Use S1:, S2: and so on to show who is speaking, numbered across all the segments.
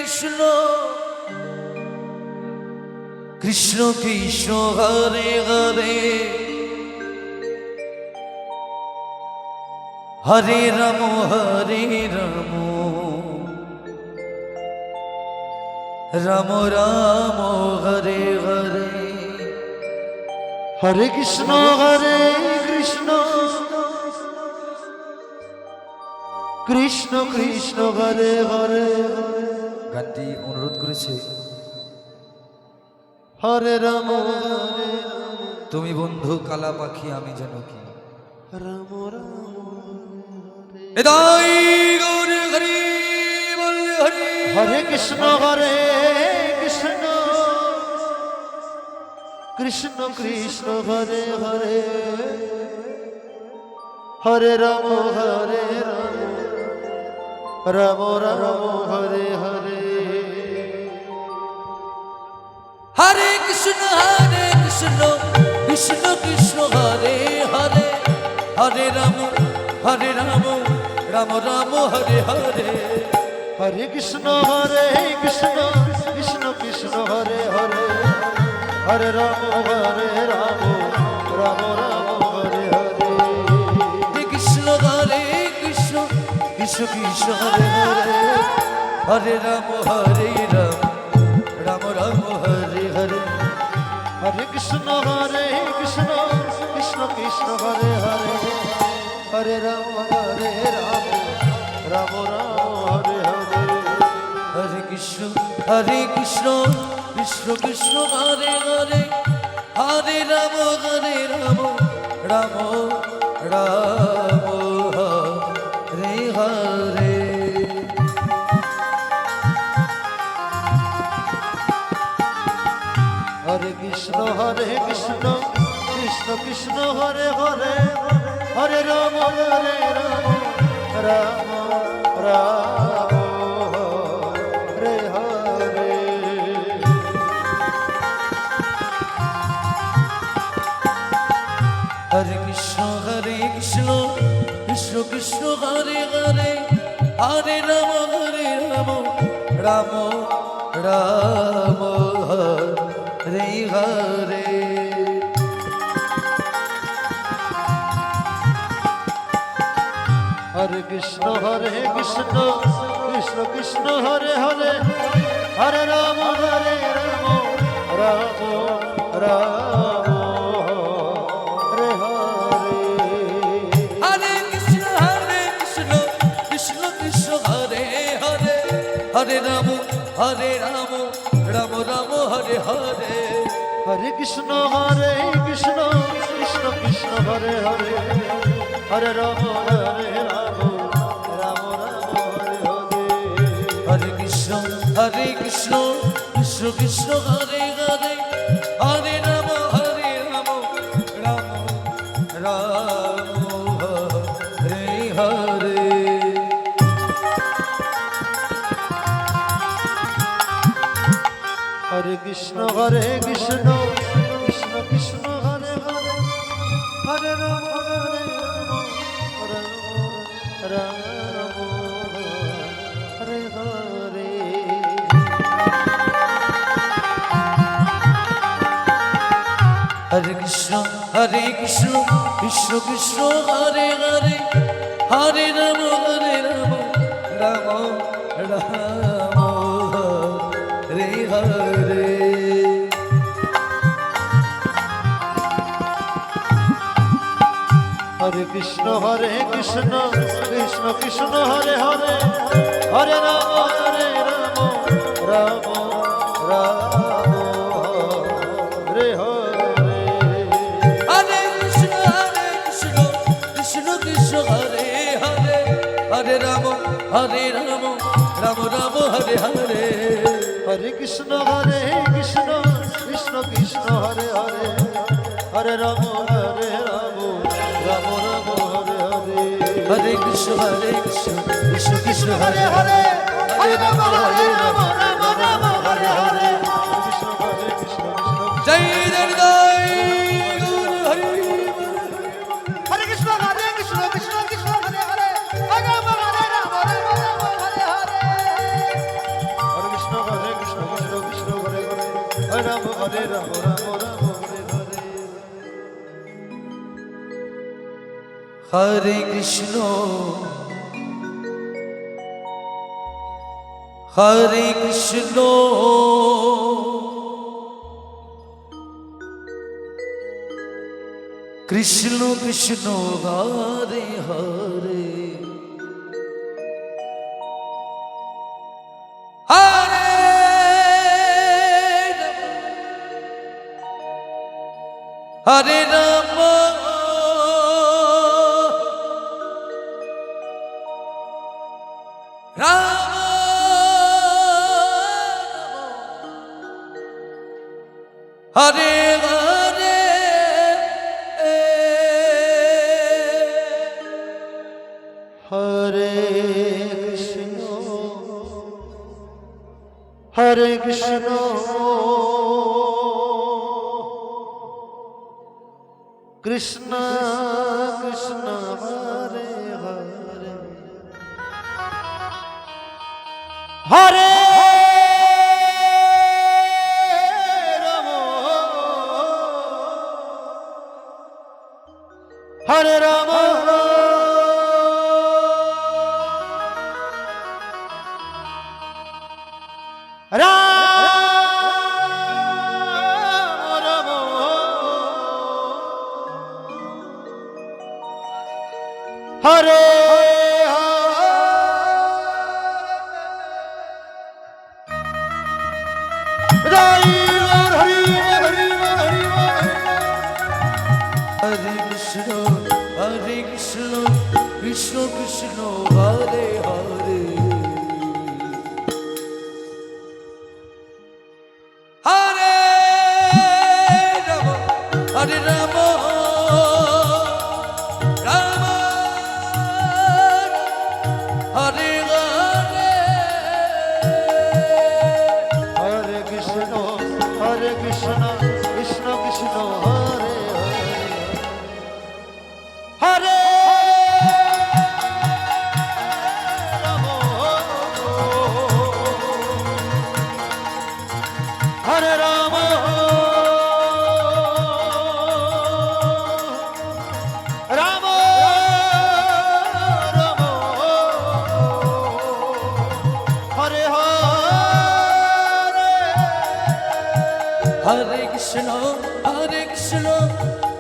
S1: কৃষ্ণ কৃষ্ণ কৃষ্ণ হরে হরে হরে রাম রাম রাম হরে হরে
S2: হরে কৃষ্ণ কৃষ্ণ কৃষ্ণ হরে হরে
S1: গানটি অনুরোধ করেছে
S2: হরে রাম
S1: তুমি বন্ধু কালা পাখি আমি যেন কি
S2: রাম রাম
S1: এদাই গৌর হরি বল হরি
S2: হরে কৃষ্ণ কৃষ্ণ কৃষ্ণ কৃষ্ণ হরে হরে হরে রাম রাম রাম হরে হরে
S1: হরে কৃষ্ণ কৃষ্ণ কৃষ্ণ হরে হরে হরে রাম রাম রাম হরে হরে
S2: হরে কৃষ্ণ কৃষ্ণ কৃষ্ণ হরে হরে হরে রাম রাম রাম হরে হরে
S1: হরে কৃষ্ণ কৃষ্ণ কৃষ্ণ হরে হরে হরে রাম রাম রাম হরে হরে
S2: হরে কৃষ্ণ কৃষ্ণ কৃষ্ণ হরে হরে হরে রাম রাম হরে হরে
S1: হরে কৃষ্ণ কৃষ্ণ কৃষ্ণ হরে হরে হরে রাম রাম রাম হরে হরে
S2: হরে কৃষ্ণ কৃষ্ণ কৃষ্ণ হরে হরে হরে রাম রাম রাম হরে হরে
S1: হরে কৃষ্ণ কৃষ্ণ হরে হরে হরে রাম রাম রাম হরে হরে
S2: হরে কৃষ্ণ কৃষ্ণ কৃষ্ণ হরে হরে হরে রাম রাম রাম হরে হরে
S1: হরে কৃষ্ণ কৃষ্ণ হরে হরে হরে রাম রাম রাম হরে হরে
S2: হরে কৃষ্ণ কৃষ্ণ কৃষ্ণ হরে হরে হরে রাম রাম রাম হরে হরে
S1: হরে কৃষ্ণ কৃষ্ণ হরে হরে হরে রাম রাম রাম হরে হরে
S2: হরে কৃষ্ণ কৃষ্ণ কৃষ্ণ হরে হরে হরে রাম রাম হরে হরে
S1: হরে কৃষ্ণ কৃষ্ণ হরে হরে হরে রাম রাম রাম হরে হরে
S2: হরে কৃষ্ণ কৃষ্ণ কৃষ্ণ হরে হরে হরে রাম রাম রাম হরে হরে
S1: হরে কৃষ্ণ কৃষ্ণ হরে হরে হরে রাম রাম রাম হরে হরে
S2: হরে কৃষ্ণ কৃষ্ণ হরে হরে হরে রাম রাম রাম হরে হরে
S1: হরে কৃষ্ণ কৃষ্ণ হরে হরে হরে রাম রাম হরে হরে
S2: কৃষ্ণ
S1: জয় জয় গৌর হরি
S2: হরে কৃষ্ণ কৃষ্ণ হরে হরে হরে রাম হরে রাম হরে হরে হরে কৃষ্ণ হরে রাম রাম রাম হরে হরে
S1: হরে কৃষ্ণ হরে কৃষ্ণ কৃষ্ণ কৃষ্ণ হরে হরে হরে হরে রাম রাম হরে হরে
S2: হরে কৃষ্ণ হরে কৃষ্ণ কৃষ্ণ কৃষ্ণ হরে হরে হরে রাম হরে রাম রাম রাম হরে
S1: হরে কৃষ্ণ হরে কৃষ্ণ কৃষ্ণ কৃষ্ণ হরে হরে হরে রাম হরে রাম রাম হরে হরে
S2: হরে কৃষ্ণ কৃষ্ণ কৃষ্ণ হরে হরে রাম হরে রাম রাম রাম হরে
S1: হরে কৃষ্ণ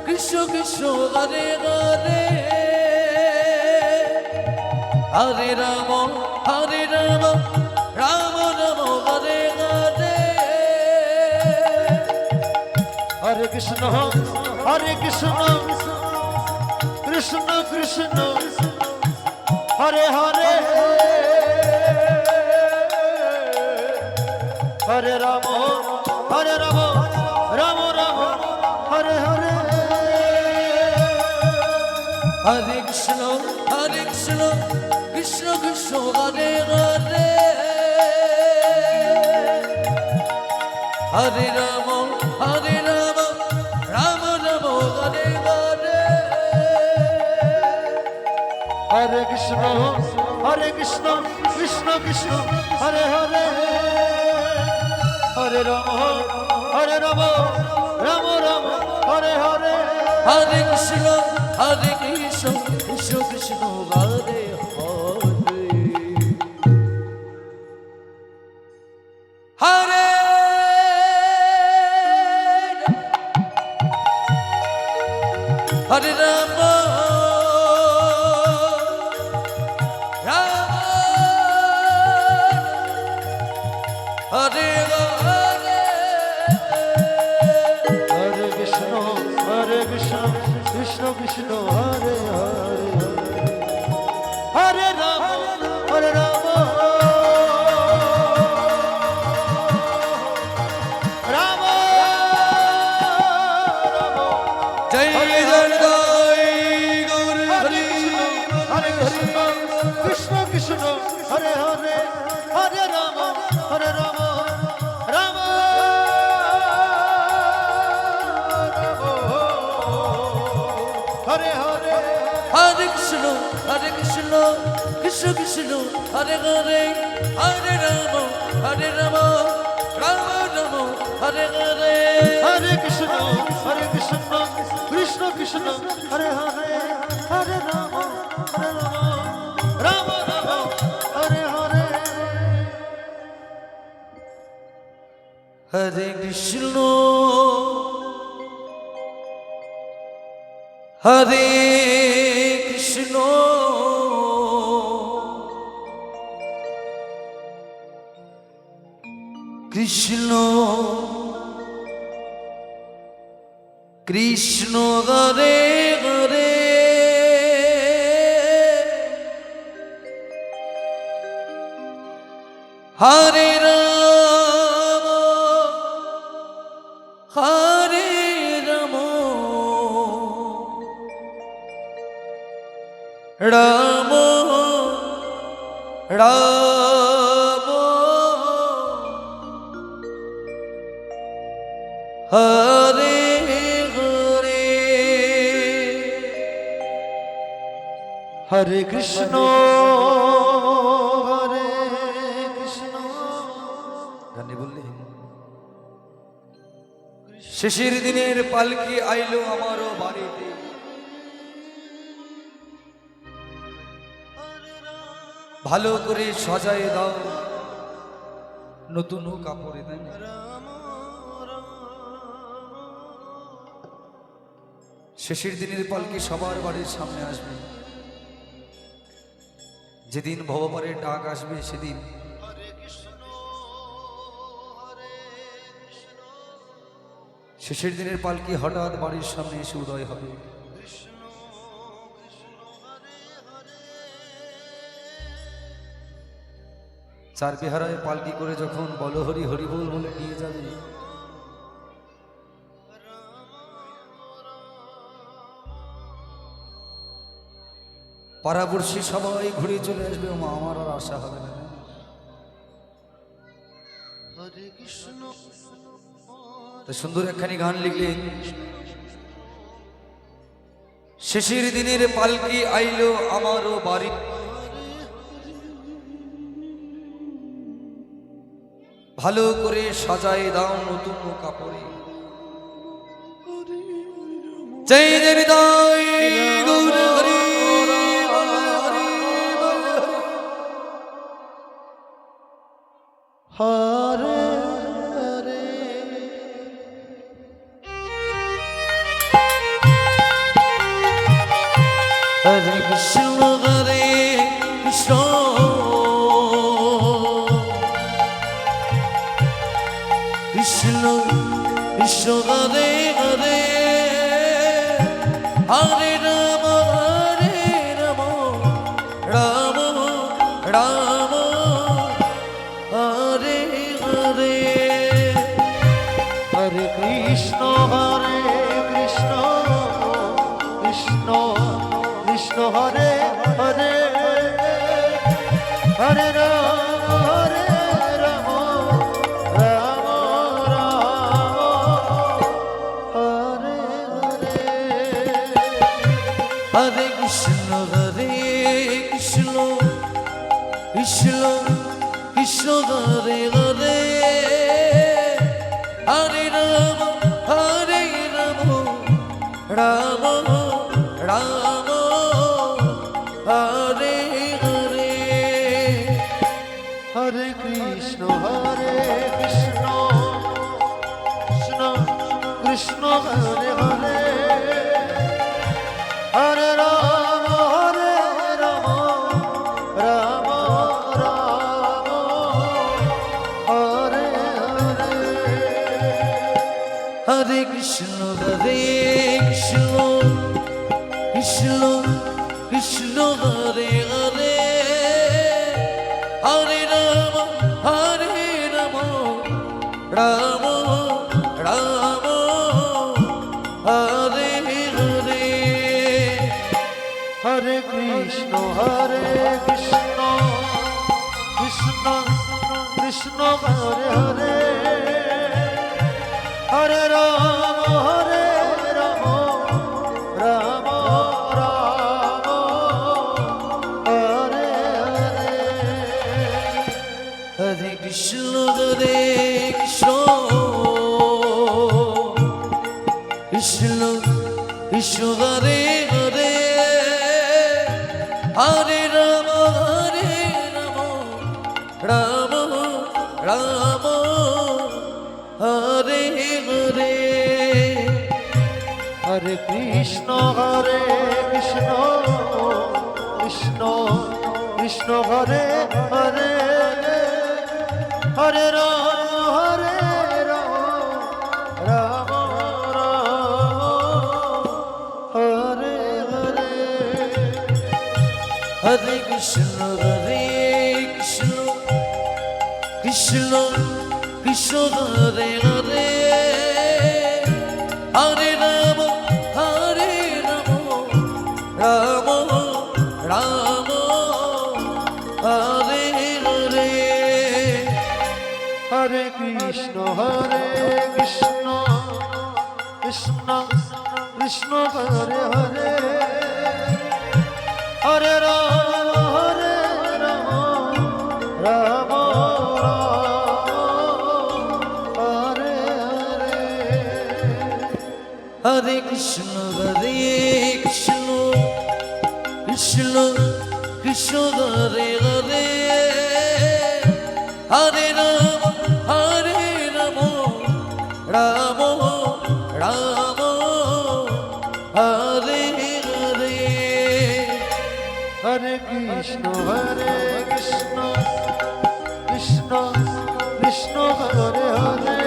S1: কৃষ্ণ কৃষ্ণ হরে হরে হরে রাম রাম রাম হরে হরে
S2: হরে কৃষ্ণ কৃষ্ণ কৃষ্ণ হরে হরে হরে রাম রাম রাম হরে হরে
S1: হরে কৃষ্ণ কৃষ্ণ কৃষ্ণ হরে হরে হরে রাম রাম রাম হরে হরে
S2: হরে কৃষ্ণ কৃষ্ণ কৃষ্ণ হরে হরে হরে রাম রাম রাম হরে হরে
S1: হরে কৃষ্ণ কৃষ্ণ কৃষ্ণ হরে হরে হরে হরে রাম রাম হরে হরে
S2: হরে কৃষ্ণ কৃষ্ণ কৃষ্ণ হরে হরে হরে রাম রাম
S1: জয় জয় গৌর হরি
S2: হরে কৃষ্ণ কৃষ্ণ হরে হরে হরে রাম রাম হরে হরে
S1: হরে কৃষ্ণ কৃষ্ণ কৃষ্ণ হরে হরে হরে রাম রাম রাম হরে হরে
S2: হরে কৃষ্ণ কৃষ্ণ কৃষ্ণ হরে হরে হরে রাম রাম রাম হরে হরে
S1: হরে কৃষ্ণ হরে কৃষ্ণ কৃষ্ণ কৃষ্ণ হরে হরে হরে রাম হরে রাম রাম রাম হরে হরে
S2: হরে কৃষ্ণ হরে কৃষ্ণ
S1: গানে বললে শেষের দিনের পালকি আইলো আমারও বাড়িতে ভালো করে সাজায় দাও নতুন কাপড়ে দেন শেষের দিনের পালকি সবার বাড়ির সামনে আসবে যেদিন ভবপারের ডাক আসবে সেদিন শেষের দিনের পালকি হঠাৎ বাড়ির সামনে এসে উদয় হবে চার বিহারায় পালকি করে যখন বলো হরি হরি বল বলে নিয়ে যাবে পাড়াপড়শি সবাই ঘুরে চলে আসবে ও মা আমার আর আশা হবে না
S2: হরে কৃষ্ণ
S1: তো সুন্দর একখানি গান লিখলেন শেষের দিনের পালকি আইলো আমারও বাড়ি ভালো করে সাজায় দাও নতুন কাপড়ে জয় জয় হৃদয় গৌর হরি
S2: হরে হরে
S1: হরে কৃষ্ণ হরে কৃষ্ণ কৃষ্ণ কৃষ্ণ হরে হরে হরে রাম রাম রাম হরে হরে
S2: হরে কৃষ্ণ কৃষ্ণ কৃষ্ণ হরে হরে হরে রাম রাম রাম হরে হরে
S1: হরে কৃষ্ণ কৃষ্ণ কৃষ্ণ কৃষ্ণ হরে হরে হরে রাম রাম রাম হরে হরে
S2: হরে কৃষ্ণ কৃষ্ণ কৃষ্ণ হরে হরে হরে রাম রাম রাম হরে হরে
S1: হরে কৃষ্ণ কৃষ্ণ কৃষ্ণ কৃষ্ণ হরে হরে হরে রাম রাম রাম হরে হরে
S2: হরে কৃষ্ণ কৃষ্ণ কৃষ্ণ হরে হরে হরে রাম রাম রাম হরে হরে
S1: হরে কৃষ্ণ কৃষ্ণ কৃষ্ণ কৃষ্ণ হরে হরে হরে রাম রাম রাম হরে হরে
S2: হরে কৃষ্ণ কৃষ্ণ কৃষ্ণ হরে হরে হরে রাম রাম হরে হরে
S1: হরে কৃষ্ণ কৃষ্ণ কৃষ্ণ হরে হরে হরে রাম রাম রাম হরে হরে
S2: হরে কৃষ্ণ কৃষ্ণ কৃষ্ণ হরে হরে হরে রাম রাম হরে হরে
S1: হরে কৃষ্ণ কৃষ্ণ কৃষ্ণ কৃষ্ণ হরে হরে হরে রাম রাম রাম হরে হরে
S2: হরে কৃষ্ণ কৃষ্ণ কৃষ্ণ হরে হরে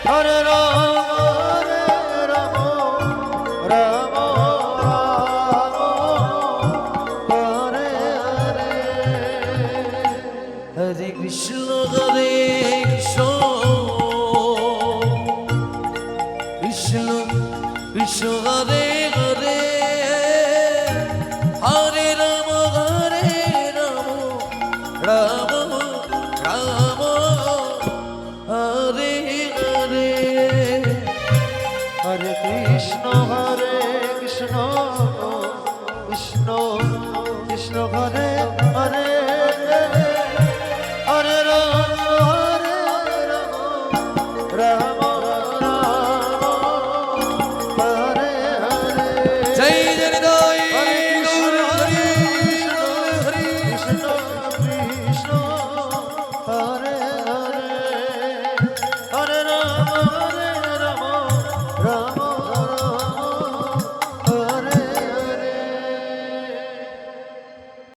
S2: হরে রাম রাম হরে হরে
S1: হরে কৃষ্ণ কৃষ্ণ কৃষ্ণ কৃষ্ণ হরে হরে হরে রাম রাম